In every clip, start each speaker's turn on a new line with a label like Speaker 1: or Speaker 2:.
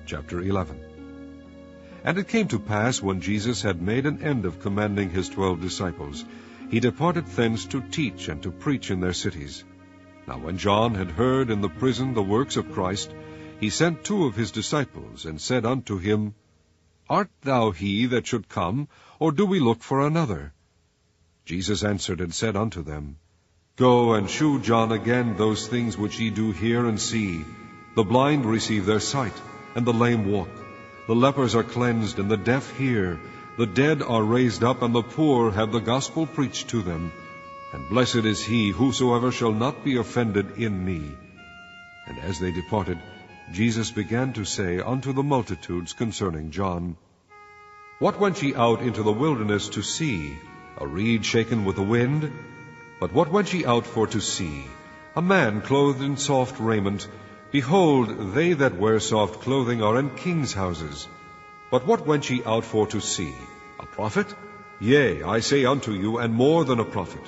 Speaker 1: Chapter 11. And it came to pass, when Jesus had made an end of commanding his 12 disciples, he departed thence to teach and to preach in their cities. Now when John had heard in the prison the works of Christ, he sent 2 of his disciples, and said unto him, Art thou he that should come, or do we look for another? Jesus answered and said unto them, Go and shew John again those things which ye do hear and see. The blind receive their sight, and the lame walk. The lepers are cleansed, and the deaf hear. The dead are raised up, and the poor have the gospel preached to them. And blessed is he whosoever shall not be offended in me. And as they departed, Jesus began to say unto the multitudes concerning John, What went ye out into the wilderness to see? A reed shaken with the wind? But what went ye out for to see? A man clothed in soft raiment? Behold, they that wear soft clothing are in kings' houses. But what went ye out for to see? A prophet? Yea, I say unto you, and more than a prophet.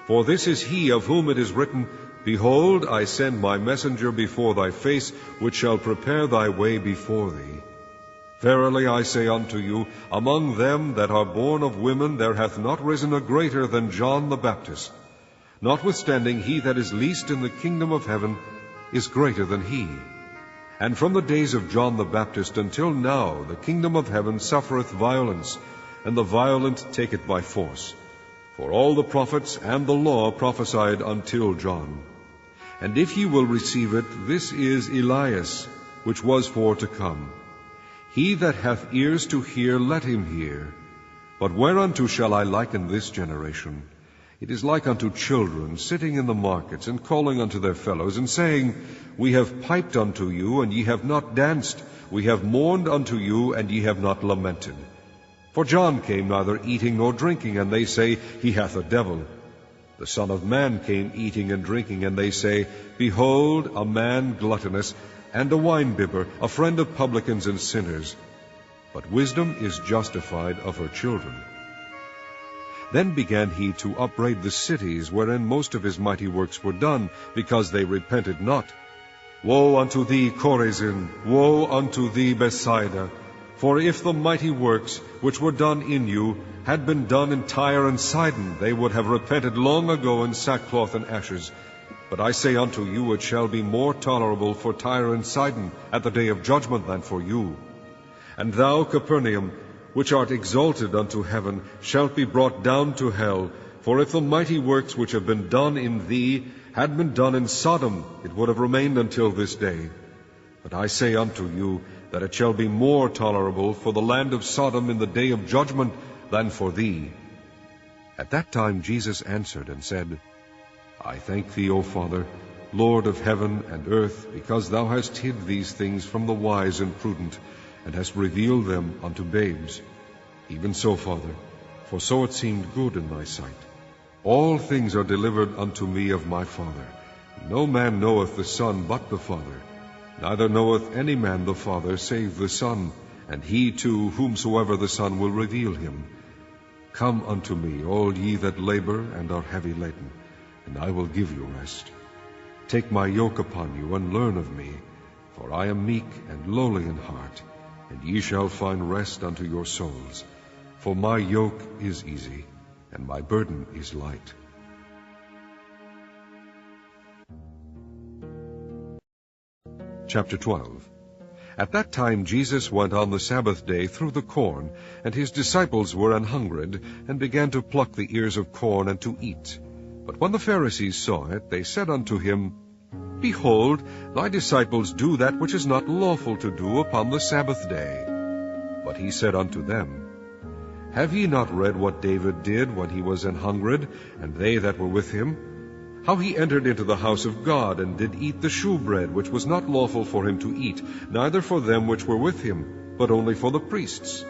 Speaker 1: For this is he of whom it is written, Behold, I send my messenger before thy face, which shall prepare thy way before thee. Verily I say unto you, among them that are born of women there hath not risen a greater than John the Baptist. Notwithstanding, he that is least in the kingdom of heaven is greater than he. And from the days of John the Baptist until now the kingdom of heaven suffereth violence, and the violent take it by force. For all the prophets and the law prophesied until John. And if ye will receive it, this is Elias, which was for to come. He that hath ears to hear, let him hear. But whereunto shall I liken this generation? It is like unto children sitting in the markets, and calling unto their fellows, and saying, We have piped unto you, and ye have not danced. We have mourned unto you, and ye have not lamented. For John came neither eating nor drinking, and they say, He hath a devil. The Son of Man came eating and drinking, and they say, Behold, a man gluttonous, and a winebibber, a friend of publicans and sinners. But wisdom is justified of her children. Then began he to upbraid the cities wherein most of his mighty works were done, because they repented not. Woe unto thee, Chorazin! Woe unto thee, Bethsaida! For if the mighty works which were done in you had been done in Tyre and Sidon, they would have repented long ago in sackcloth and ashes. But I say unto you, it shall be more tolerable for Tyre and Sidon at the day of judgment than for you. And thou, Capernaum, which art exalted unto heaven, shalt be brought down to hell. For if the mighty works which have been done in thee had been done in Sodom, it would have remained until this day. But I say unto you, that it shall be more tolerable for the land of Sodom in the day of judgment than for thee. At that time Jesus answered and said, I thank thee, O Father, Lord of heaven and earth, because thou hast hid these things from the wise and prudent, and hast revealed them unto babes. Even so, Father, for so it seemed good in thy sight. All things are delivered unto me of my Father. No man knoweth the Son but the Father, neither knoweth any man the Father save the Son, and he to whomsoever the Son will reveal him. Come unto me, all ye that labor and are heavy laden, and I will give you rest. Take my yoke upon you, and learn of me, for I am meek and lowly in heart, and ye shall find rest unto your souls. For my yoke is easy, and my burden is light. Chapter 12. At that time Jesus went on the Sabbath day through the corn, and his disciples were an hungred, and began to pluck the ears of corn and to eat. But when the Pharisees saw it, they said unto him, Behold, thy disciples do that which is not lawful to do upon the Sabbath day. But he said unto them, Have ye not read what David did when he was an hungred, and they that were with him? How he entered into the house of God, and did eat the shewbread, which was not lawful for him to eat, neither for them which were with him, but only for the priests.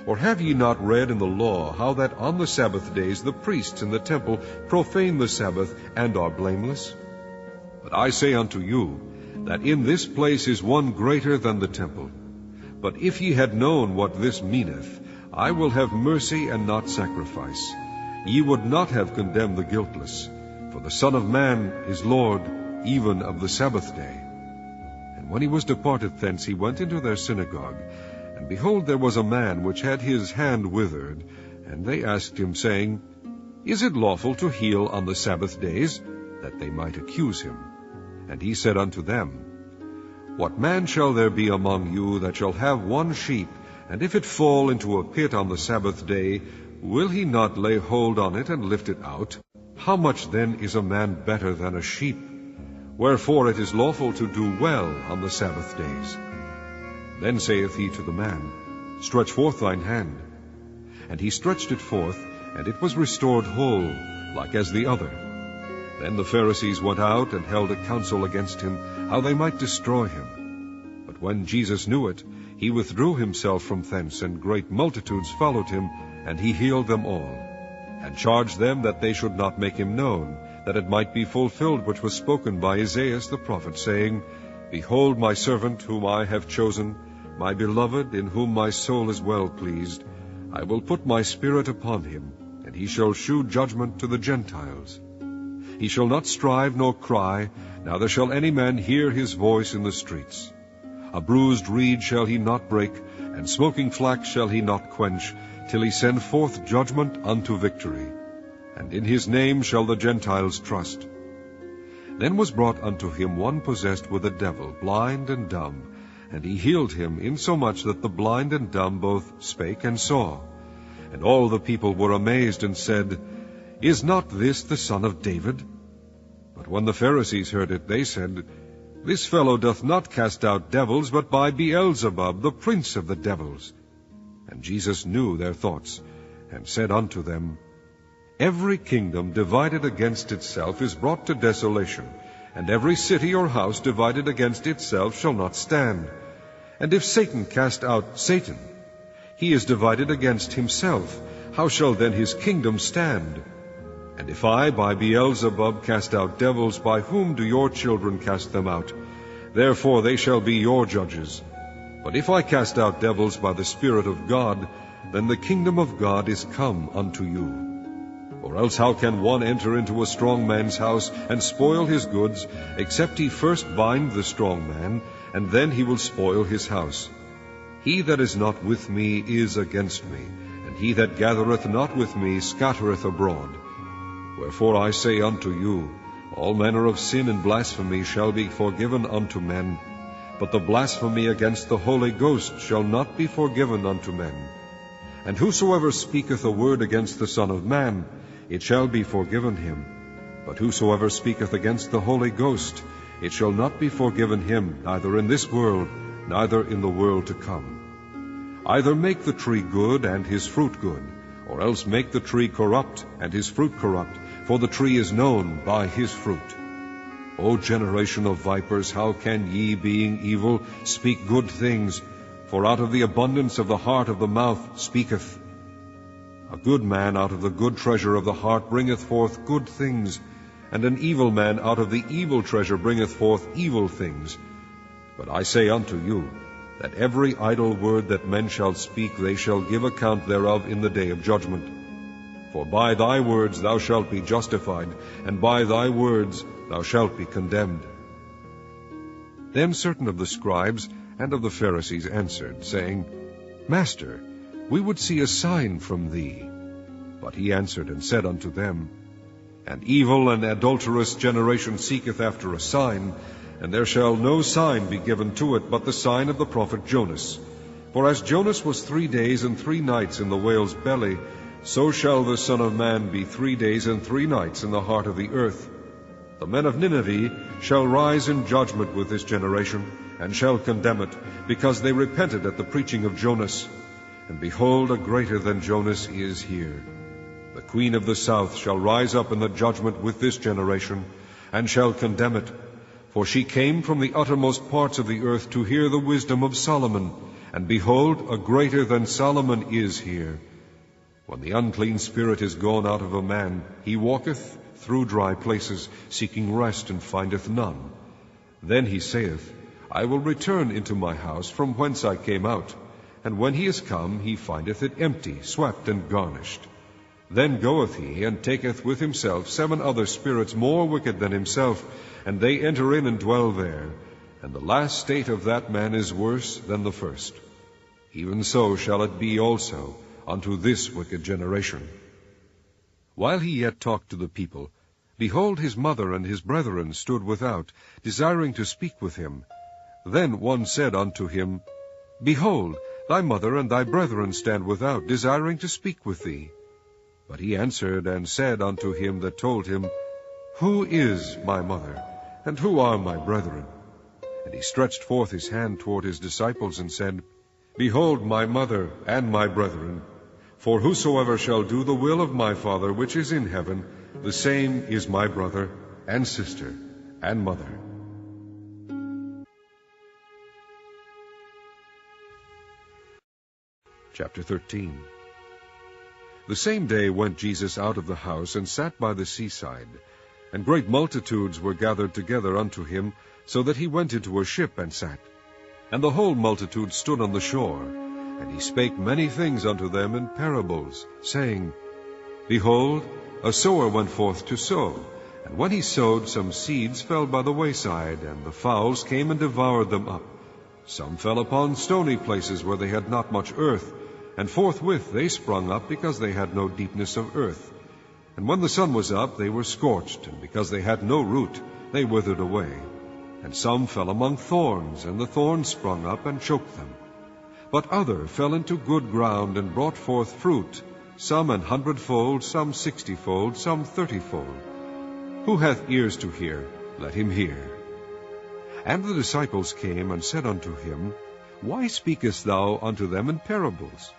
Speaker 1: Or have ye not read in the law how that on the Sabbath days the priests in the temple profane the Sabbath, and are blameless? But I say unto you, that in this place is one greater than the temple. But if ye had known what this meaneth, I will have mercy and not sacrifice, ye would not have condemned the guiltless. For the Son of Man is Lord even of the Sabbath day. And when he was departed thence, he went into their synagogue. And behold, there was a man which had his hand withered. And they asked him, saying, Is it lawful to heal on the Sabbath days? That they might accuse him. And he said unto them, What man shall there be among you that shall have one sheep, and if it fall into a pit on the Sabbath day, will he not lay hold on it and lift it out? How much then is a man better than a sheep? Wherefore it is lawful to do well on the Sabbath days. Then saith he to the man, Stretch forth thine hand. And he stretched it forth, and it was restored whole, like as the other. Then the Pharisees went out and held a council against him, how they might destroy him. But when Jesus knew it, he withdrew himself from thence, and great multitudes followed him, and he healed them all, and charged them that they should not make him known, that it might be fulfilled which was spoken by Isaiah the prophet, saying, Behold my servant whom I have chosen, my beloved, in whom my soul is well pleased. I will put my spirit upon him, and he shall shew judgment to the Gentiles. He shall not strive nor cry, neither shall any man hear his voice in the streets. A bruised reed shall he not break, and smoking flax shall he not quench, till he send forth judgment unto victory. And in his name shall the Gentiles trust. Then was brought unto him one possessed with a devil, blind and dumb, and he healed him, insomuch that the blind and dumb both spake and saw. And all the people were amazed, and said, Is not this the son of David? But when the Pharisees heard it, they said, This fellow doth not cast out devils, but by Beelzebub, the prince of the devils. And Jesus knew their thoughts, and said unto them, Every kingdom divided against itself is brought to desolation, and every city or house divided against itself shall not stand. And if Satan cast out Satan, he is divided against himself. How shall then his kingdom stand? And if I by Beelzebub cast out devils, by whom do your children cast them out? Therefore they shall be your judges. But if I cast out devils by the Spirit of God, then the kingdom of God is come unto you. Or else how can one enter into a strong man's house, and spoil his goods, except he first bind the strong man, and then he will spoil his house? He that is not with me is against me, and he that gathereth not with me scattereth abroad. Wherefore I say unto you, all manner of sin and blasphemy shall be forgiven unto men, but the blasphemy against the Holy Ghost shall not be forgiven unto men. And whosoever speaketh a word against the Son of Man, it shall be forgiven him. But whosoever speaketh against the Holy Ghost, it shall not be forgiven him, neither in this world, neither in the world to come. Either make the tree good, and his fruit good, or else make the tree corrupt, and his fruit corrupt, for the tree is known by his fruit. O generation of vipers, how can ye, being evil, speak good things? For out of the abundance of the heart of the mouth speaketh. A good man out of the good treasure of the heart bringeth forth good things, and an evil man out of the evil treasure bringeth forth evil things. But I say unto you, that every idle word that men shall speak, they shall give account thereof in the day of judgment. For by thy words thou shalt be justified, and by thy words thou shalt be condemned. Then certain of the scribes and of the Pharisees answered, saying, Master, we would see a sign from thee. But he answered and said unto them, An evil and adulterous generation seeketh after a sign, and there shall no sign be given to it but the sign of the prophet Jonas. For as Jonas was 3 days and 3 nights in the whale's belly, so shall the Son of Man be 3 days and 3 nights in the heart of the earth. The men of Nineveh shall rise in judgment with this generation, and shall condemn it, because they repented at the preaching of Jonas. And behold, a greater than Jonas is here. The queen of the south shall rise up in the judgment with this generation, and shall condemn it. For she came from the uttermost parts of the earth to hear the wisdom of Solomon, and behold, a greater than Solomon is here. When the unclean spirit is gone out of a man, he walketh through dry places, seeking rest, and findeth none. Then he saith, I will return into my house from whence I came out. And when he is come, he findeth it empty, swept, and garnished. Then goeth he, and taketh with himself 7 other spirits more wicked than himself, and they enter in and dwell there. and the last state of that man is worse than the first. Even so shall it be also unto this wicked generation. While he yet talked to the people, behold, his mother and his brethren stood without, desiring to speak with him. Then one said unto him, Behold, thy mother and thy brethren stand without, desiring to speak with thee. But he answered and said unto him that told him, Who is my mother, and who are my brethren? And he stretched forth his hand toward his disciples, and said, Behold my mother and my brethren. For whosoever shall do the will of my Father which is in heaven, the same is my brother and sister and mother. Chapter 13. The same day went Jesus out of the house, and sat by the seaside. And great multitudes were gathered together unto him, so that he went into a ship and sat. And the whole multitude stood on the shore. And he spake many things unto them in parables, saying, Behold, a sower went forth to sow. And when he sowed, some seeds fell by the wayside, and the fowls came and devoured them up. Some fell upon stony places where they had not much earth, and forthwith they sprung up, because they had no deepness of earth. And when the sun was up, they were scorched, and because they had no root, they withered away. And some fell among thorns, and the thorns sprung up and choked them. But other fell into good ground, and brought forth fruit, some 100-fold, some 60-fold, some 30-fold. Who hath ears to hear, let him hear. And the disciples came and said unto him, Why speakest thou unto them in parables?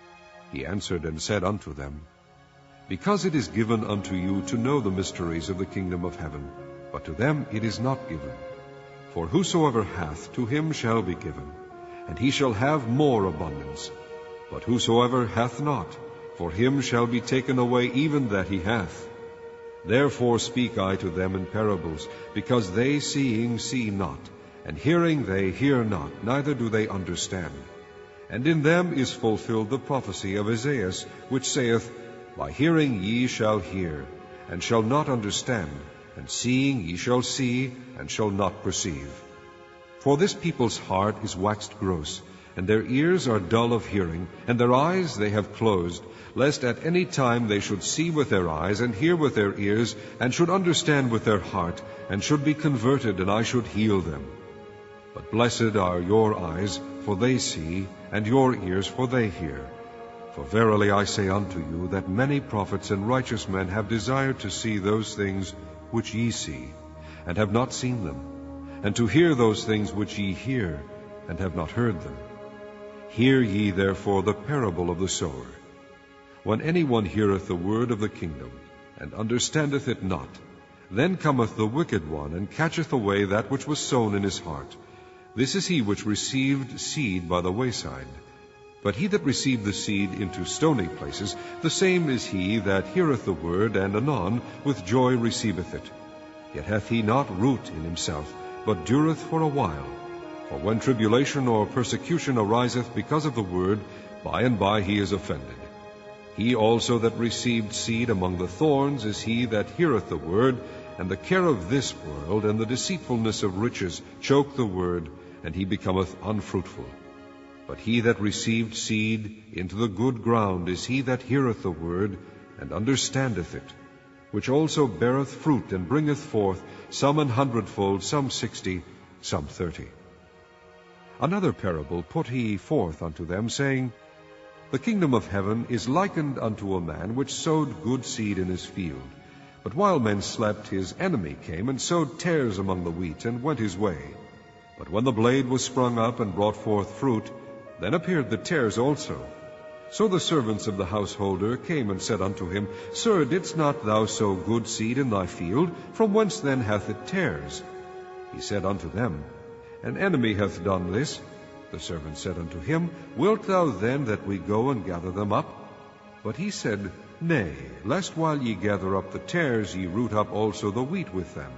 Speaker 1: He answered and said unto them, Because it is given unto you to know the mysteries of the kingdom of heaven, but to them it is not given. For whosoever hath, to him shall be given, and he shall have more abundance. But whosoever hath not, for him shall be taken away even that he hath. Therefore speak I to them in parables, because they seeing see not, and hearing they hear not, neither do they understand. And in them is fulfilled the prophecy of Isaiah, which saith, By hearing ye shall hear, and shall not understand, and seeing ye shall see, and shall not perceive. For this people's heart is waxed gross, and their ears are dull of hearing, and their eyes they have closed, lest at any time they should see with their eyes, and hear with their ears, and should understand with their heart, and should be converted, and I should heal them. But blessed are your eyes, for they see, and your ears, for they hear. For verily I say unto you, that many prophets and righteous men have desired to see those things which ye see, and have not seen them, and to hear those things which ye hear, and have not heard them. Hear ye therefore the parable of the sower. When any one heareth the word of the kingdom, and understandeth it not, then cometh the wicked one, and catcheth away that which was sown in his heart. This is he which received seed by the wayside. But he that received the seed into stony places, the same is he that heareth the word, and anon with joy receiveth it. Yet hath he not root in himself, but dureth for a while. For when tribulation or persecution ariseth because of the word, by and by he is offended. He also that received seed among the thorns is he that heareth the word, and the care of this world and the deceitfulness of riches choke the word, and he becometh unfruitful. But he that received seed into the good ground is he that heareth the word, and understandeth it, which also beareth fruit, and bringeth forth some 100-fold, some 60, some 30. Another parable put he forth unto them, saying, The kingdom of heaven is likened unto a man which sowed good seed in his field. But while men slept, his enemy came and sowed tares among the wheat, and went his way. But when the blade was sprung up and brought forth fruit, then appeared the tares also. So the servants of the householder came and said unto him, Sir, didst not thou sow good seed in thy field? From whence then hath it tares? He said unto them, An enemy hath done this. The servant said unto him, Wilt thou then that we go and gather them up? But he said, Nay, lest while ye gather up the tares, ye root up also the wheat with them.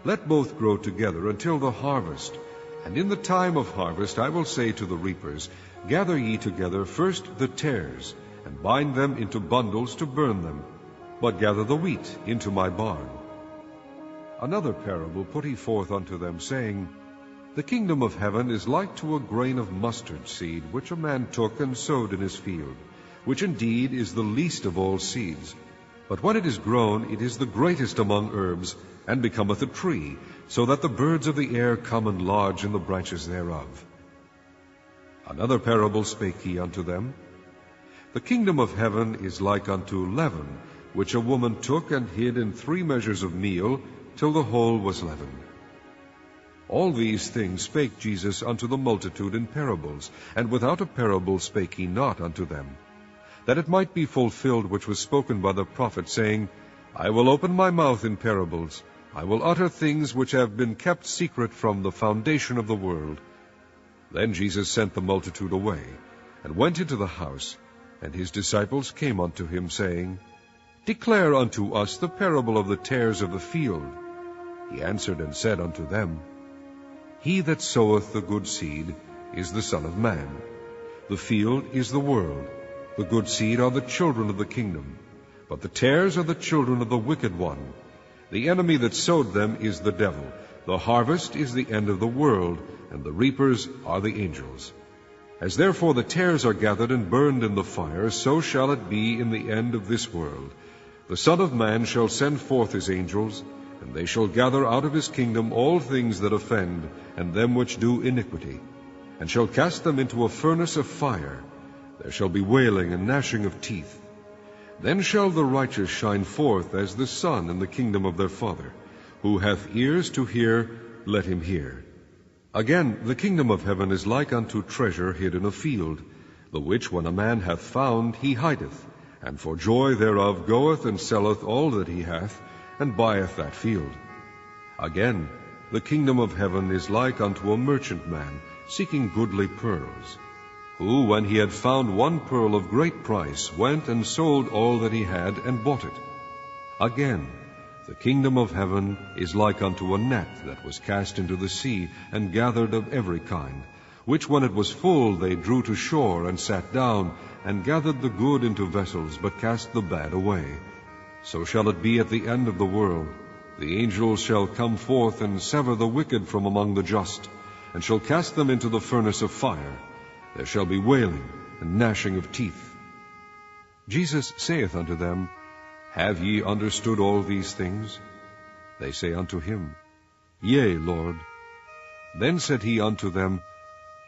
Speaker 1: Let both grow together until the harvest. And in the time of harvest I will say to the reapers, Gather ye together first the tares, and bind them into bundles to burn them, but gather the wheat into my barn. Another parable put he forth unto them, saying, The kingdom of heaven is like to a grain of mustard seed, which a man took and sowed in his field, which indeed is the least of all seeds. But when it is grown, it is the greatest among herbs, and becometh a tree, so that the birds of the air come and lodge in the branches thereof. Another parable spake he unto them. The kingdom of heaven is like unto leaven, which a woman took and hid in 3 measures of meal, till the whole was leavened. All these things spake Jesus unto the multitude in parables, and without a parable spake he not unto them, that it might be fulfilled which was spoken by the prophet, saying, I will open my mouth in parables, I will utter things which have been kept secret from the foundation of the world. Then Jesus sent the multitude away, and went into the house, and his disciples came unto him, saying, Declare unto us the parable of the tares of the field. He answered and said unto them, He that soweth the good seed is the Son of Man. The field is the world. The good seed are the children of the kingdom, but the tares are the children of the wicked one. The enemy that sowed them is the devil. The harvest is the end of the world, and the reapers are the angels. As therefore the tares are gathered and burned in the fire, so shall it be in the end of this world. The Son of Man shall send forth his angels, and they shall gather out of his kingdom all things that offend, and them which do iniquity, and shall cast them into a furnace of fire. There shall be wailing and gnashing of teeth. Then shall the righteous shine forth as the sun in the kingdom of their Father. Who hath ears to hear, let him hear. Again, the kingdom of heaven is like unto treasure hid in a field, the which when a man hath found, he hideth, and for joy thereof goeth and selleth all that he hath, and buyeth that field. Again, the kingdom of heaven is like unto a merchant man, seeking goodly pearls, who, when he had found one pearl of great price, went and sold all that he had, and bought it. Again, the kingdom of heaven is like unto a net that was cast into the sea, and gathered of every kind, which when it was full they drew to shore, and sat down, and gathered the good into vessels, but cast the bad away. So shall it be at the end of the world. The angels shall come forth, and sever the wicked from among the just, and shall cast them into the furnace of fire. There shall be wailing and gnashing of teeth. Jesus saith unto them, Have ye understood all these things? They say unto him, Yea, Lord. Then said he unto them,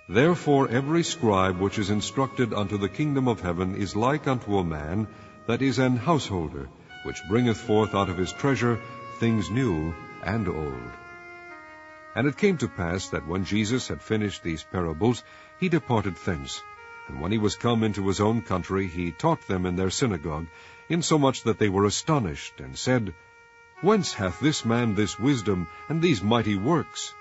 Speaker 1: Therefore every scribe which is instructed unto the kingdom of heaven is like unto a man that is an householder, which bringeth forth out of his treasure things new and old. And it came to pass that when Jesus had finished these parables, he departed thence. And when he was come into his own country, he taught them in their synagogue, insomuch that they were astonished, and said, Whence hath this man this wisdom, and these mighty works?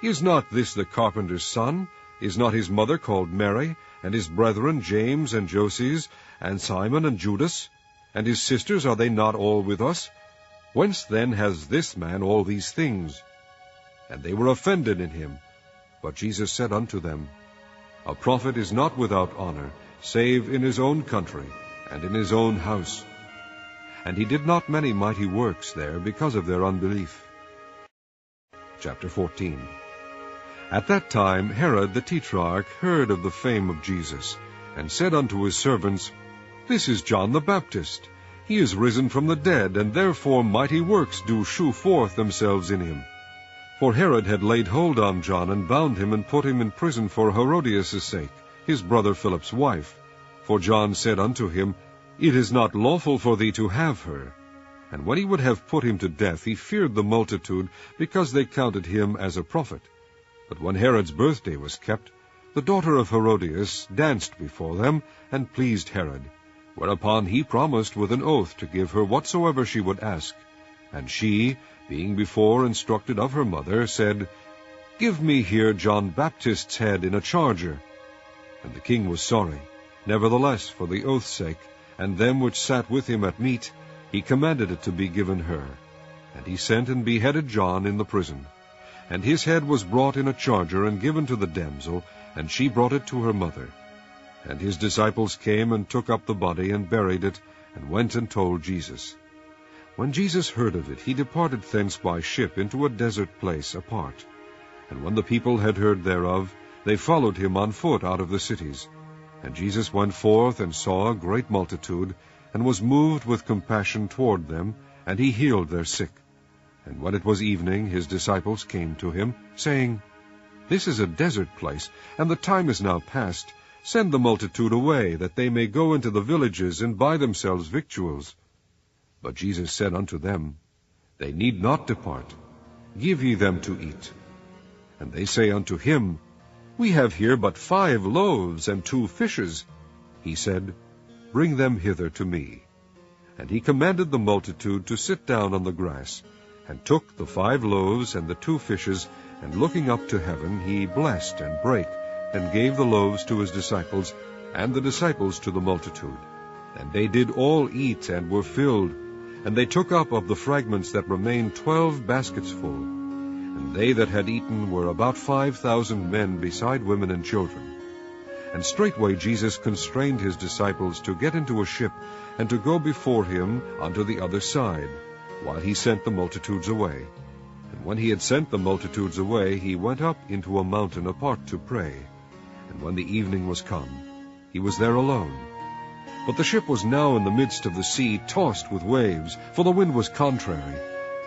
Speaker 1: Is not this the carpenter's son? Is not his mother called Mary, and his brethren James and Joses, and Simon and Judas? And his sisters, are they not all with us? Whence then has this man all these things? And they were offended in him. But Jesus said unto them, A prophet is not without honor, save in his own country, and in his own house. And he did not many mighty works there, because of their unbelief. Chapter 14. At that time Herod the Tetrarch heard of the fame of Jesus, and said unto his servants, This is John the Baptist. He is risen from the dead, and therefore mighty works do shew forth themselves in him. For Herod had laid hold on John, and bound him, and put him in prison for Herodias' sake, his brother Philip's wife. For John said unto him, It is not lawful for thee to have her. And when he would have put him to death, he feared the multitude, because they counted him as a prophet. But when Herod's birthday was kept, the daughter of Herodias danced before them, and pleased Herod. Whereupon he promised with an oath to give her whatsoever she would ask. And she, being before instructed of her mother, said, Give me here John Baptist's head in a charger. And the king was sorry. Nevertheless, for the oath's sake, and them which sat with him at meat, he commanded it to be given her. And he sent and beheaded John in the prison. And his head was brought in a charger, and given to the damsel, and she brought it to her mother. And his disciples came and took up the body, and buried it, and went and told Jesus. When Jesus heard of it, he departed thence by ship into a desert place apart. And when the people had heard thereof, they followed him on foot out of the cities. And Jesus went forth and saw a great multitude, and was moved with compassion toward them, and he healed their sick. And when it was evening, his disciples came to him, saying, This is a desert place, and the time is now past. Send the multitude away, that they may go into the villages, and buy themselves victuals. But Jesus said unto them, They need not depart. Give ye them to eat. And they say unto him, We have here but 5 loaves and 2 fishes. He said, Bring them hither to me. And he commanded the multitude to sit down on the grass, and took the 5 loaves and the 2 fishes, and looking up to heaven, he blessed and brake, and gave the loaves to his disciples, and the disciples to the multitude. And they did all eat, and were filled. And they took up of the fragments that remained 12 baskets full. And they that had eaten were about 5,000 men, beside women and children. And straightway Jesus constrained his disciples to get into a ship, and to go before him unto the other side, while he sent the multitudes away. And when he had sent the multitudes away, he went up into a mountain apart to pray. And when the evening was come, he was there alone. But the ship was now in the midst of the sea, tossed with waves, for the wind was contrary.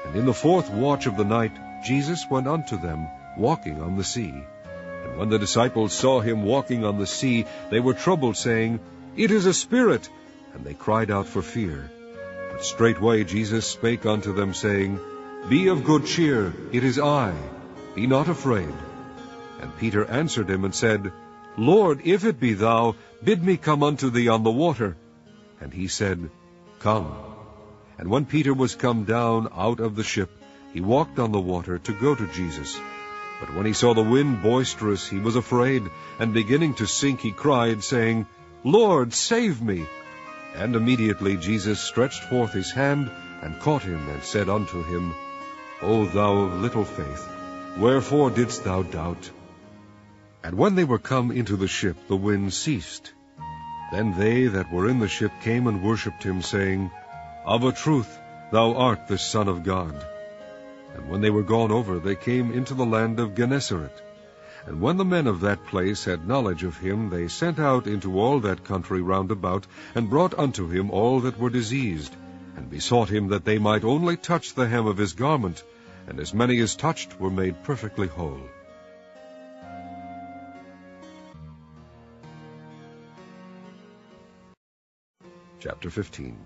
Speaker 1: And in the 4th watch of the night Jesus went unto them, walking on the sea. And when the disciples saw him walking on the sea, they were troubled, saying, It is a spirit! And they cried out for fear. But straightway Jesus spake unto them, saying, Be of good cheer, it is I, be not afraid. And Peter answered him and said, Lord, if it be thou, bid me come unto thee on the water. And he said, Come. And when Peter was come down out of the ship, he walked on the water to go to Jesus. But when he saw the wind boisterous, he was afraid, and beginning to sink, he cried, saying, Lord, save me. And immediately Jesus stretched forth his hand, and caught him, and said unto him, O thou of little faith, wherefore didst thou doubt? And when they were come into the ship, the wind ceased. Then they that were in the ship came and worshipped him, saying, Of a truth, thou art the Son of God. And when they were gone over, they came into the land of Gennesaret. And when the men of that place had knowledge of him, they sent out into all that country round about, and brought unto him all that were diseased, and besought him that they might only touch the hem of his garment, and as many as touched were made perfectly whole. Chapter 15.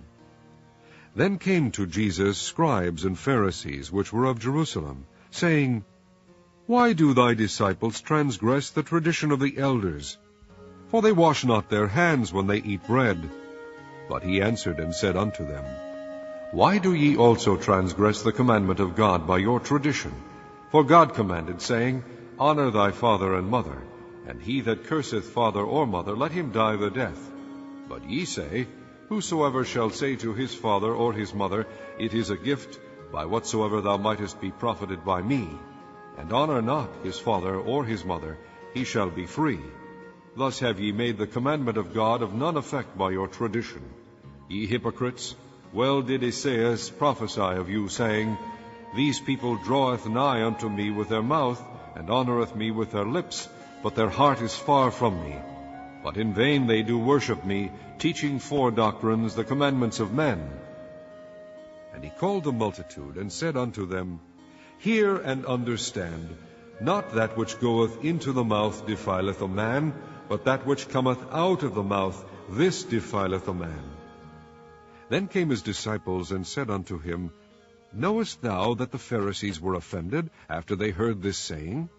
Speaker 1: Then came to Jesus scribes and Pharisees, which were of Jerusalem, saying, Why do thy disciples transgress the tradition of the elders? For they wash not their hands when they eat bread. But he answered and said unto them, Why do ye also transgress the commandment of God by your tradition? For God commanded, saying, Honor thy father and mother, and he that curseth father or mother, let him die the death. But ye say, Whosoever shall say to his father or his mother, It is a gift, by whatsoever thou mightest be profited by me, and honor not his father or his mother, he shall be free. Thus have ye made the commandment of God of none effect by your tradition. Ye hypocrites, well did Esaias prophesy of you, saying, These people draweth nigh unto me with their mouth, and honoreth me with their lips, but their heart is far from me. But in vain they do worship me, teaching for doctrines the commandments of men. And he called the multitude, and said unto them, Hear and understand. Not that which goeth into the mouth defileth a man, but that which cometh out of the mouth, this defileth a man. Then came his disciples, and said unto him, Knowest thou that the Pharisees were offended, after they heard this saying?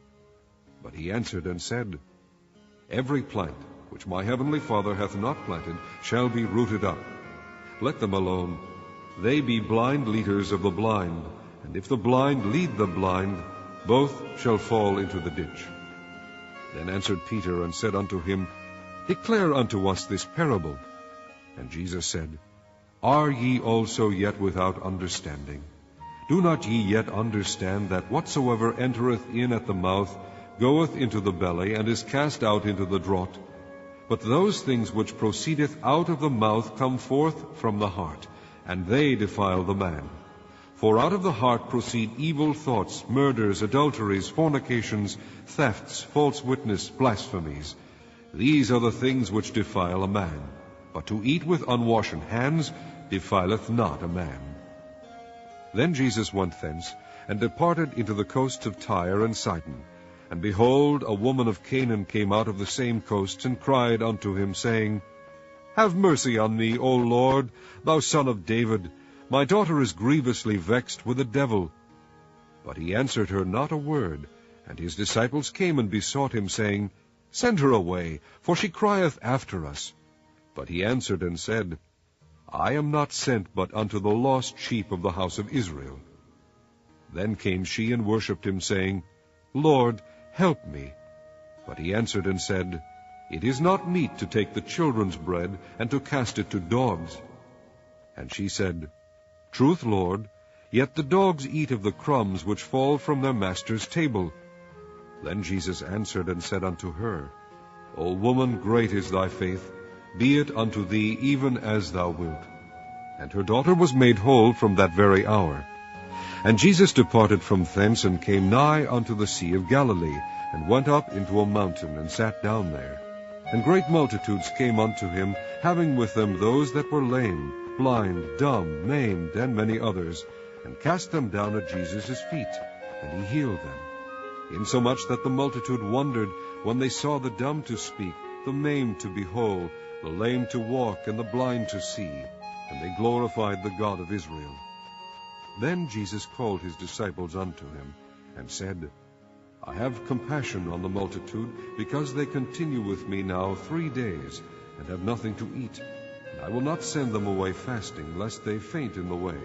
Speaker 1: But he answered and said, Every plant which my heavenly Father hath not planted shall be rooted up. Let them alone. They be blind leaders of the blind, and if the blind lead the blind, both shall fall into the ditch. Then answered Peter and said unto him, Declare unto us this parable. And Jesus said, Are ye also yet without understanding? Do not ye yet understand that whatsoever entereth in at the mouth goeth into the belly, and is cast out into the draught? But those things which proceedeth out of the mouth come forth from the heart, and they defile the man. For out of the heart proceed evil thoughts, murders, adulteries, fornications, thefts, false witness, blasphemies. These are the things which defile a man. But to eat with unwashen hands defileth not a man. Then Jesus went thence, and departed into the coasts of Tyre and Sidon. And behold, a woman of Canaan came out of the same coasts, and cried unto him, saying, Have mercy on me, O Lord, thou Son of David. My daughter is grievously vexed with a devil. But he answered her not a word. And his disciples came and besought him, saying, Send her away, for she crieth after us. But he answered and said, I am not sent but unto the lost sheep of the house of Israel. Then came she and worshipped him, saying, Lord, help me. But he answered and said, It is not meet to take the children's bread, and to cast it to dogs. And she said, Truth, Lord, yet the dogs eat of the crumbs which fall from their master's table. Then Jesus answered and said unto her, O woman, great is thy faith. Be it unto thee even as thou wilt. And her daughter was made whole from that very hour. And Jesus departed from thence, and came nigh unto the sea of Galilee, and went up into a mountain, and sat down there. And great multitudes came unto him, having with them those that were lame, blind, dumb, maimed, and many others, and cast them down at Jesus' feet, and he healed them. Insomuch that the multitude wondered when they saw the dumb to speak, the maimed to be whole, the lame to walk, and the blind to see, and they glorified the God of Israel. Then Jesus called his disciples unto him, and said, I have compassion on the multitude, because they continue with me now 3 days, and have nothing to eat. And I will not send them away fasting, lest they faint in the way.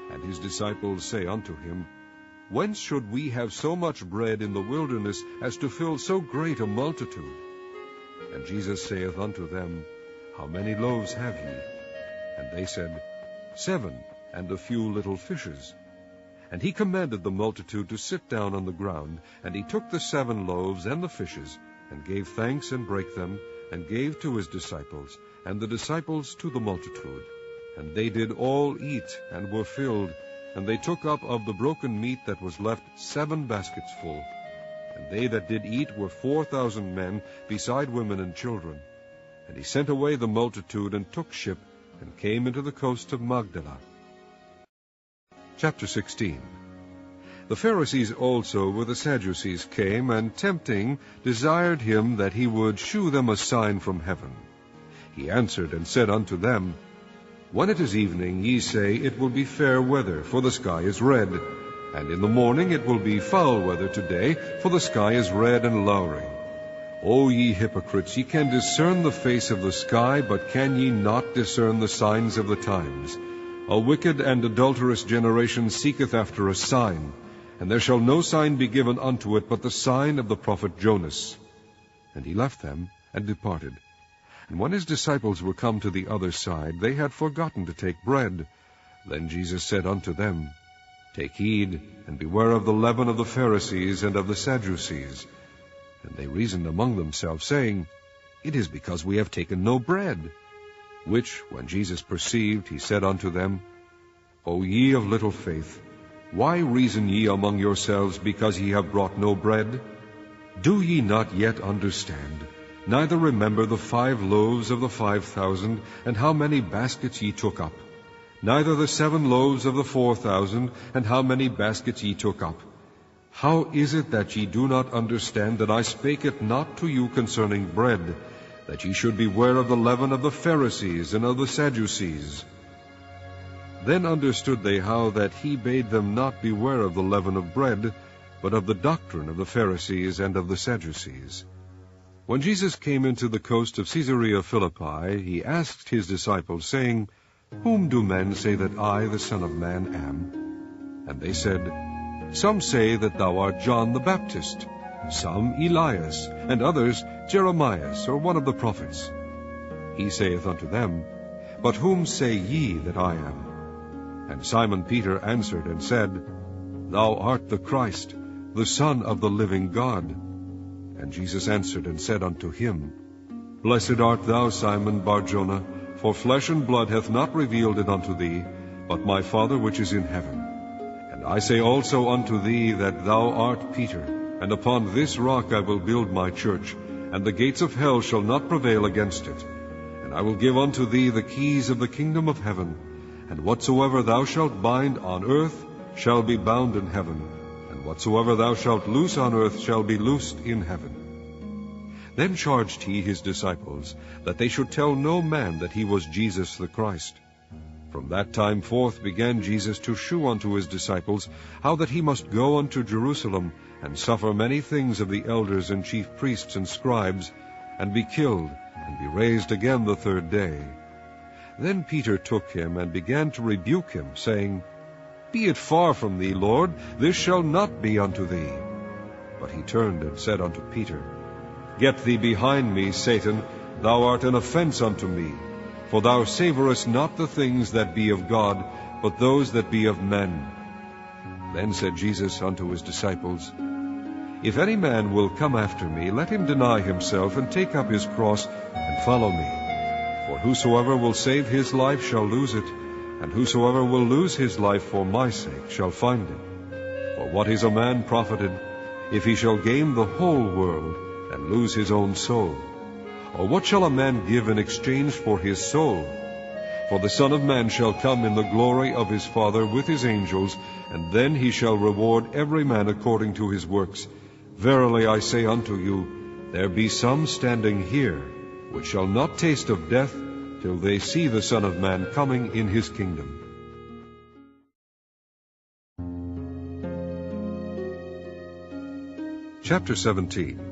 Speaker 1: And his disciples say unto him, Whence should we have so much bread in the wilderness, as to fill so great a multitude? And Jesus saith unto them, How many loaves have ye? And they said, 7, and a few little fishes. And he commanded the multitude to sit down on the ground. And he took the 7 loaves and the fishes, and gave thanks, and brake them, and gave to his disciples, and the disciples to the multitude. And they did all eat, and were filled. And they took up of the broken meat that was left 7 baskets full. And they that did eat were 4,000 men, beside women and children. And he sent away the multitude, and took ship, and came into the coast of Magdala. Chapter 16. The Pharisees also with the Sadducees came, and tempting desired him that he would shew them a sign from heaven. He answered and said unto them, When it is evening, ye say, It will be fair weather, for the sky is red. And in the morning it will be foul weather today, for the sky is red and lowring. O ye hypocrites, ye can discern the face of the sky, but can ye not discern the signs of the times? A wicked and adulterous generation seeketh after a sign, and there shall no sign be given unto it but the sign of the prophet Jonas. And he left them, and departed. And when his disciples were come to the other side, they had forgotten to take bread. Then Jesus said unto them, Take heed, and beware of the leaven of the Pharisees and of the Sadducees. And they reasoned among themselves, saying, It is because we have taken no bread. Which, when Jesus perceived, he said unto them, O ye of little faith, why reason ye among yourselves, because ye have brought no bread? Do ye not yet understand, neither remember the 5 loaves of the 5,000, and how many baskets ye took up? Neither the 7 loaves of the 4,000, and how many baskets ye took up? How is it that ye do not understand that I spake it not to you concerning bread, that ye should beware of the leaven of the Pharisees and of the Sadducees? Then understood they how that he bade them not beware of the leaven of bread, but of the doctrine of the Pharisees and of the Sadducees. When Jesus came into the coast of Caesarea Philippi, he asked his disciples, saying, Whom do men say that I, the Son of Man, am? And they said, Some say that thou art John the Baptist, some Elias, and others Jeremias, or one of the prophets. He saith unto them, But whom say ye that I am? And Simon Peter answered and said, Thou art the Christ, the Son of the living God. And Jesus answered and said unto him, Blessed art thou, Simon Bar-Jonah, for flesh and blood hath not revealed it unto thee, but my Father which is in heaven. I say also unto thee that thou art Peter, and upon this rock I will build my church, and the gates of hell shall not prevail against it. And I will give unto thee the keys of the kingdom of heaven, and whatsoever thou shalt bind on earth shall be bound in heaven, and whatsoever thou shalt loose on earth shall be loosed in heaven. Then charged he his disciples that they should tell no man that he was Jesus the Christ. From that time forth began Jesus to shew unto his disciples how that he must go unto Jerusalem, and suffer many things of the elders and chief priests and scribes, and be killed, and be raised again the third day. Then Peter took him, and began to rebuke him, saying, Be it far from thee, Lord, this shall not be unto thee. But he turned and said unto Peter, Get thee behind me, Satan, thou art an offense unto me, for thou savorest not the things that be of God, but those that be of men. Then said Jesus unto his disciples, If any man will come after me, let him deny himself, and take up his cross, and follow me. For whosoever will save his life shall lose it, and whosoever will lose his life for my sake shall find it. For what is a man profited, if he shall gain the whole world, and lose his own soul? Or what shall a man give in exchange for his soul? For the Son of Man shall come in the glory of his Father with his angels, and then he shall reward every man according to his works. Verily I say unto you, there be some standing here, which shall not taste of death, till they see the Son of Man coming in his kingdom. Chapter 17.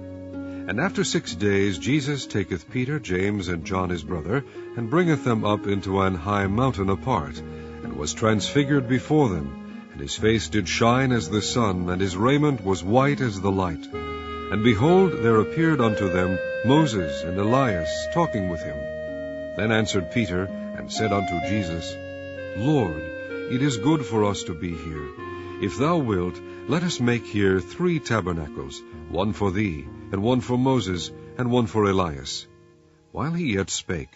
Speaker 1: And after 6 days Jesus taketh Peter, James, and John his brother, and bringeth them up into an high mountain apart, and was transfigured before them, and his face did shine as the sun, and his raiment was white as the light. And behold, there appeared unto them Moses and Elias, talking with him. Then answered Peter, and said unto Jesus, Lord, it is good for us to be here. If thou wilt, let us make here 3 tabernacles, one for thee, and one for Moses, and one for Elias. While he yet spake,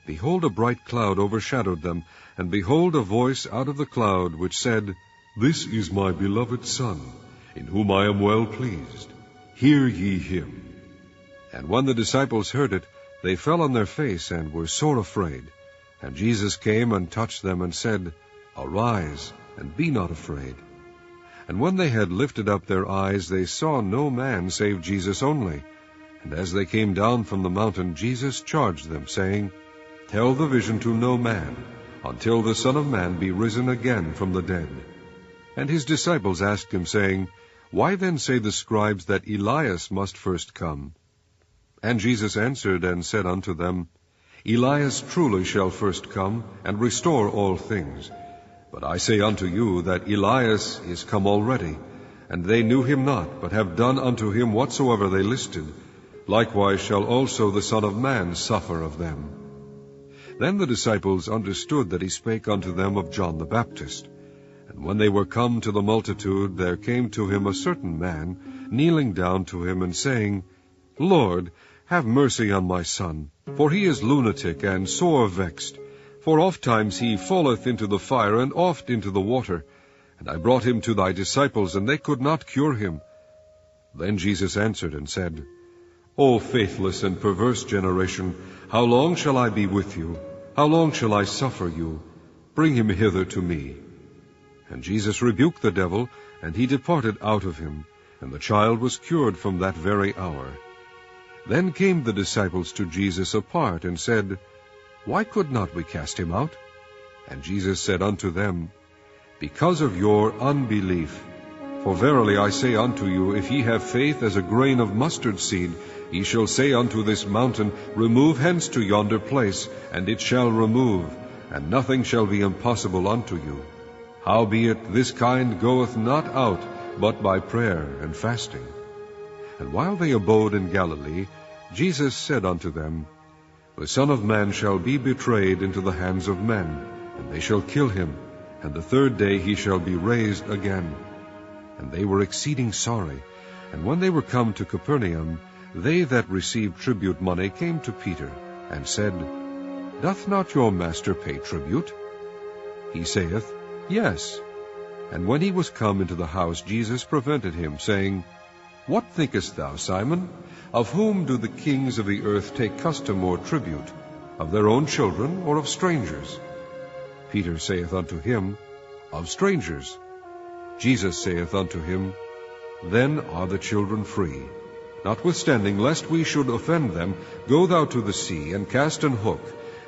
Speaker 1: behold, a bright cloud overshadowed them, and behold, a voice out of the cloud, which said, This is my beloved Son, in whom I am well pleased. Hear ye him. And when the disciples heard it, they fell on their face, and were sore afraid. And Jesus came and touched them, and said, Arise, and be not afraid. And when they had lifted up their eyes, they saw no man save Jesus only. And as they came down from the mountain, Jesus charged them, saying, Tell the vision to no man, until the Son of Man be risen again from the dead. And his disciples asked him, saying, Why then say the scribes that Elias must first come? And Jesus answered and said unto them, Elias truly shall first come, and restore all things. But I say unto you that Elias is come already, and they knew him not, but have done unto him whatsoever they listed. Likewise shall also the Son of Man suffer of them. Then the disciples understood that he spake unto them of John the Baptist. And when they were come to the multitude, there came to him a certain man, kneeling down to him, and saying, Lord, have mercy on my son, for he is lunatic and sore vexed. For ofttimes he falleth into the fire, and oft into the water. And I brought him to thy disciples, and they could not cure him. Then Jesus answered and said, O faithless and perverse generation, how long shall I be with you? How long shall I suffer you? Bring him hither to me. And Jesus rebuked the devil, and he departed out of him, and the child was cured from that very hour. Then came the disciples to Jesus apart, and said, Why could not we cast him out? And Jesus said unto them, Because of your unbelief. For verily I say unto you, if ye have faith as a grain of mustard seed, ye shall say unto this mountain, Remove hence to yonder place, and it shall remove, and nothing shall be impossible unto you. Howbeit this kind goeth not out, but by prayer and fasting. And while they abode in Galilee, Jesus said unto them, The Son of Man shall be betrayed into the hands of men, and they shall kill him, and the third day he shall be raised again. And they were exceeding sorry. And when they were come to Capernaum, they that received tribute money came to Peter, and said, Doth not your master pay tribute? He saith, Yes. And when he was come into the house, Jesus prevented him, saying, What thinkest thou, Simon? Of whom do the kings of the earth take custom or tribute? Of their own children, or of strangers? Peter saith unto him, Of strangers. Jesus saith unto him, Then are the children free. Notwithstanding, lest we should offend them, go thou to the sea, and cast an hook,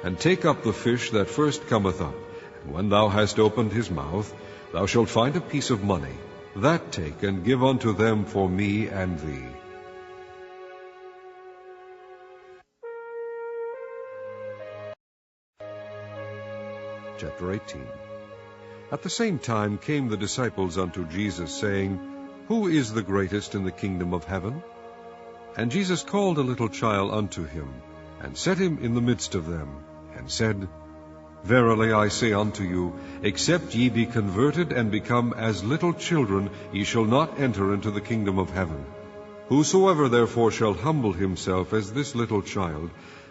Speaker 1: and take up the fish that first cometh up. And when thou hast opened his mouth, thou shalt find a piece of money. That take, and give unto them for me and thee. Chapter 18. At the same time came the disciples unto Jesus, saying, Who is the greatest in the kingdom of heaven? And Jesus called a little child unto him, and set him in the midst of them, and said, Verily I say unto you, except ye be converted and become as little children, ye shall not enter into the kingdom of heaven. Whosoever therefore shall humble himself as this little child,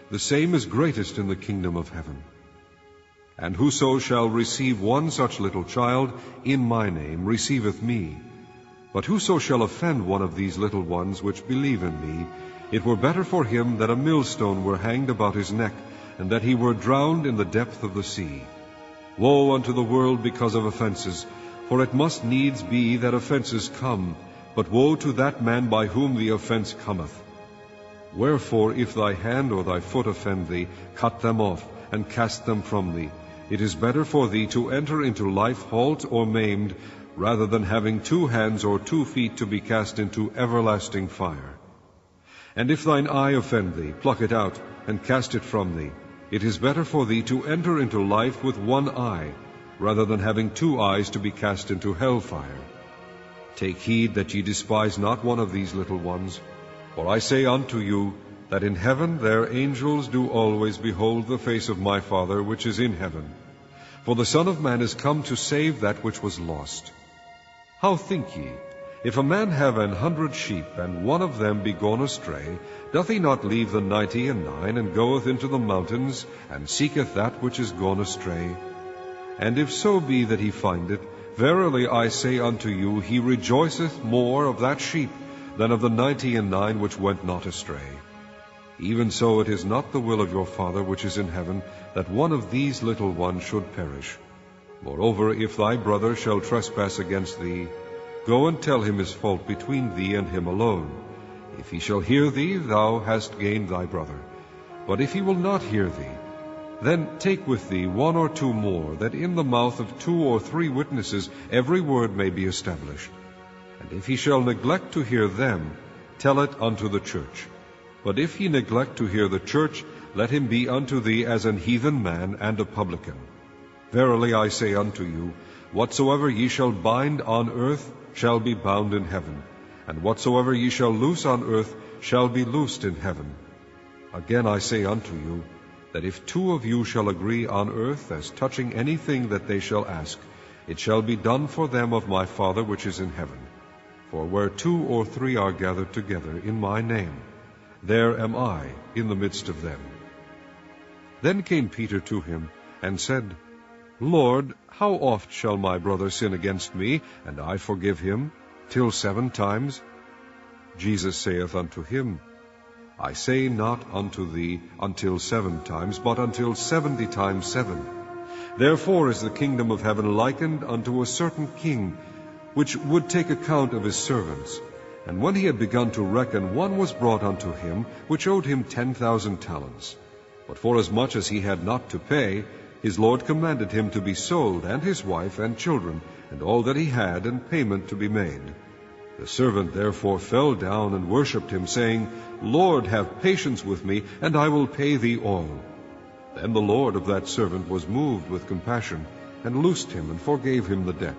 Speaker 1: the same is greatest in the kingdom of heaven. And whoso shall receive one such little child in my name receiveth me. But whoso shall offend one of these little ones which believe in me, it were better for him that a millstone were hanged about his neck, and that he were drowned in the depth of the sea. Woe unto the world because of offenses, for it must needs be that offenses come, but woe to that man by whom the offense cometh. Wherefore, if thy hand or thy foot offend thee, cut them off, and cast them from thee. It is better for thee to enter into life halt or maimed, rather than having 2 hands or 2 feet to be cast into everlasting fire. And if thine eye offend thee, pluck it out, and cast it from thee. It is better for thee to enter into life with 1 eye, rather than having 2 eyes to be cast into hellfire. Take heed that ye despise not one of these little ones. For I say unto you, that in heaven their angels do always behold the face of my Father which is in heaven. For the Son of Man is come to save that which was lost. How think ye? If a man have 100 sheep, and one of them be gone astray, doth he not leave the 99, and goeth into the mountains, and seeketh that which is gone astray? And if so be that he find it, verily I say unto you, he rejoiceth more of that sheep than of the 99 which went not astray. Even so it is not the will of your Father which is in heaven, that one of these little ones should perish. Moreover, if thy brother shall trespass against thee, go and tell him his fault between thee and him alone. If he shall hear thee, thou hast gained thy brother. But if he will not hear thee, then take with thee 1 or 2 more, that in the mouth of 2 or 3 witnesses every word may be established. And if he shall neglect to hear them, tell it unto the church. But if he neglect to hear the church, let him be unto thee as an heathen man and a publican. Verily I say unto you, whatsoever ye shall bind on earth shall be bound in heaven, and whatsoever ye shall loose on earth shall be loosed in heaven. Again I say unto you, that if 2 of you shall agree on earth as touching anything that they shall ask, it shall be done for them of my Father which is in heaven. For where 2 or 3 are gathered together in my name, there am I in the midst of them. Then came Peter to him, and said, Lord, how oft shall my brother sin against me, and I forgive him? Till 7 times? Jesus saith unto him, I say not unto thee until 7 times, but until 70 times 7. Therefore is the kingdom of heaven likened unto a certain king, which would take account of his servants. And when he had begun to reckon, one was brought unto him, which owed him 10,000 talents. But forasmuch as he had not to pay, his Lord commanded him to be sold, and his wife and children, and all that he had, and payment to be made. The servant therefore fell down and worshipped him, saying, Lord, have patience with me, and I will pay thee all. Then the Lord of that servant was moved with compassion, and loosed him, and forgave him the debt.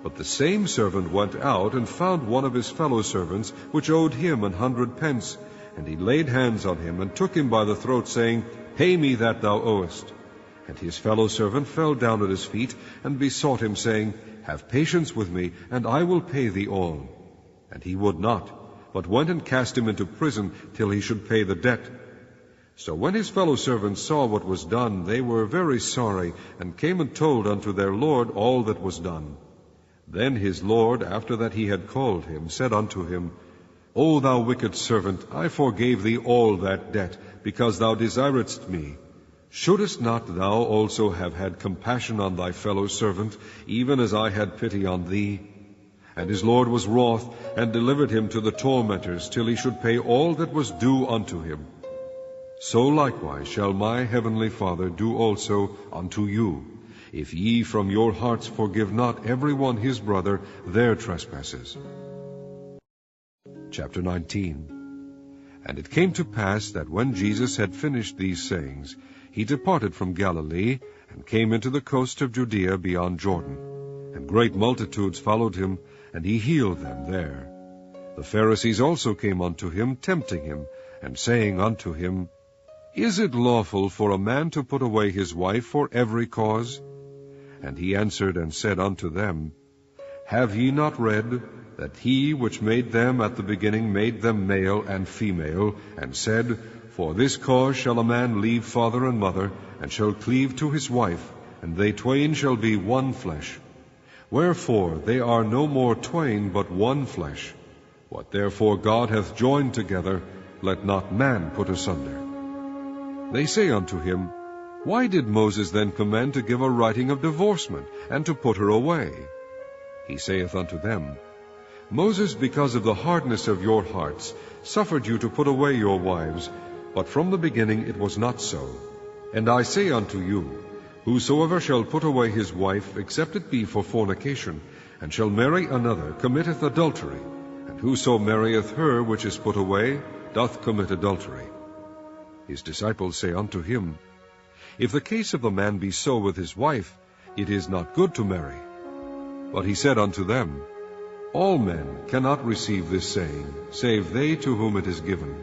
Speaker 1: But the same servant went out, and found one of his fellow servants, which owed him 100 pence. And he laid hands on him, and took him by the throat, saying, Pay me that thou owest. And his fellow servant fell down at his feet, and besought him, saying, Have patience with me, and I will pay thee all. And he would not, but went and cast him into prison, till he should pay the debt. So when his fellow servants saw what was done, they were very sorry, and came and told unto their Lord all that was done. Then his Lord, after that he had called him, said unto him, O thou wicked servant, I forgave thee all that debt, because thou desiredst me. Shouldest not thou also have had compassion on thy fellow servant, even as I had pity on thee? And his Lord was wroth, and delivered him to the tormentors, till he should pay all that was due unto him. So likewise shall my heavenly Father do also unto you, if ye from your hearts forgive not every one his brother their trespasses. Chapter 19. And it came to pass that when Jesus had finished these sayings, he departed from Galilee, and came into the coast of Judea beyond Jordan. And great multitudes followed him, and he healed them there. The Pharisees also came unto him, tempting him, and saying unto him, Is it lawful for a man to put away his wife for every cause? And he answered and said unto them, Have ye not read that he which made them at the beginning made them male and female, and said, For this cause shall a man leave father and mother, and shall cleave to his wife, and they twain shall be one flesh. Wherefore they are no more twain, but one flesh. What therefore God hath joined together, let not man put asunder. They say unto him, Why did Moses then command to give a writing of divorcement, and to put her away? He saith unto them, Moses, because of the hardness of your hearts, suffered you to put away your wives, but from the beginning it was not so. And I say unto you, Whosoever shall put away his wife, except it be for fornication, and shall marry another, committeth adultery, and whoso marrieth her which is put away, doth commit adultery. His disciples say unto him, If the case of the man be so with his wife, it is not good to marry. But he said unto them, All men cannot receive this saying, save they to whom it is given.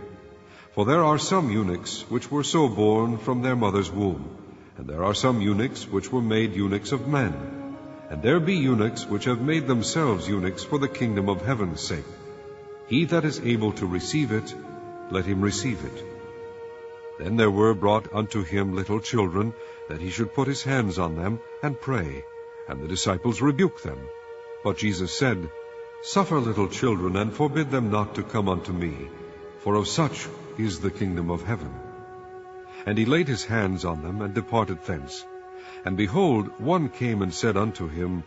Speaker 1: For there are some eunuchs which were so born from their mother's womb, and there are some eunuchs which were made eunuchs of men, and there be eunuchs which have made themselves eunuchs for the kingdom of heaven's sake. He that is able to receive it, let him receive it. Then there were brought unto him little children, that he should put his hands on them, and pray. And the disciples rebuked them. But Jesus said, Suffer little children, and forbid them not to come unto me, for of such is the kingdom of heaven. And he laid his hands on them, and departed thence. And behold, one came and said unto him,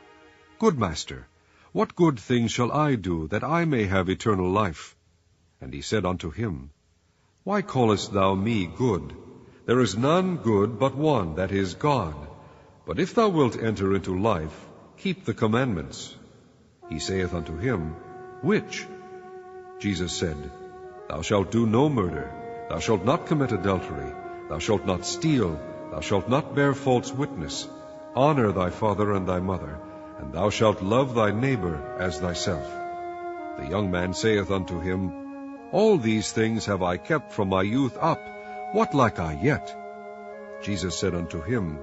Speaker 1: Good Master, what good thing shall I do, that I may have eternal life? And he said unto him, Why callest thou me good? There is none good but one, that is, God. But if thou wilt enter into life, keep the commandments. He saith unto him, Which? Jesus said, Thou shalt do no murder, thou shalt not commit adultery, thou shalt not steal, thou shalt not bear false witness, honor thy father and thy mother, and thou shalt love thy neighbor as thyself. The young man saith unto him, All these things have I kept from my youth up. What lack I yet? Jesus said unto him,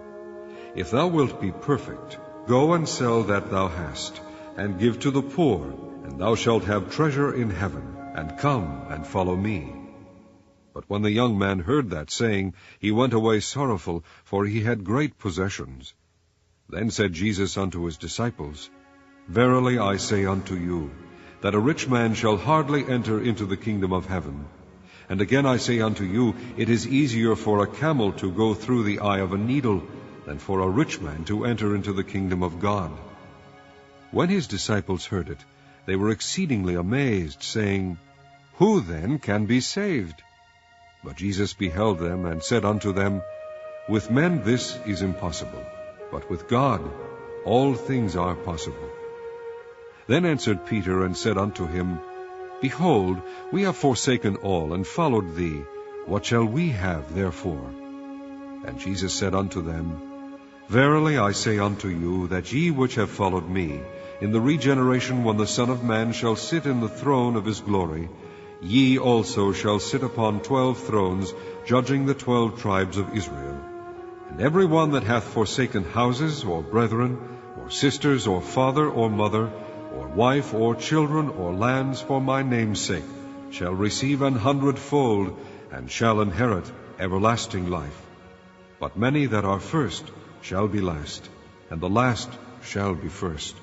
Speaker 1: If thou wilt be perfect, go and sell that thou hast, and give to the poor, and thou shalt have treasure in heaven, and come and follow me. But when the young man heard that saying, he went away sorrowful, for he had great possessions. Then said Jesus unto his disciples, Verily I say unto you, that a rich man shall hardly enter into the kingdom of heaven. And again I say unto you, it is easier for a camel to go through the eye of a needle, than for a rich man to enter into the kingdom of God. When his disciples heard it, they were exceedingly amazed, saying, Who then can be saved? But Jesus beheld them, and said unto them, With men this is impossible, but with God all things are possible. Then answered Peter, and said unto him, Behold, we have forsaken all, and followed thee. What shall we have therefore? And Jesus said unto them, Verily I say unto you, that ye which have followed me, in the regeneration when the Son of Man shall sit in the throne of his glory, ye also shall sit upon 12 thrones, judging the 12 tribes of Israel. And every one that hath forsaken houses, or brethren, or sisters, or father, or mother, or wife, or children, or lands, for my name's sake, shall receive 100-fold, and shall inherit everlasting life. But many that are first shall be last, and the last shall be first.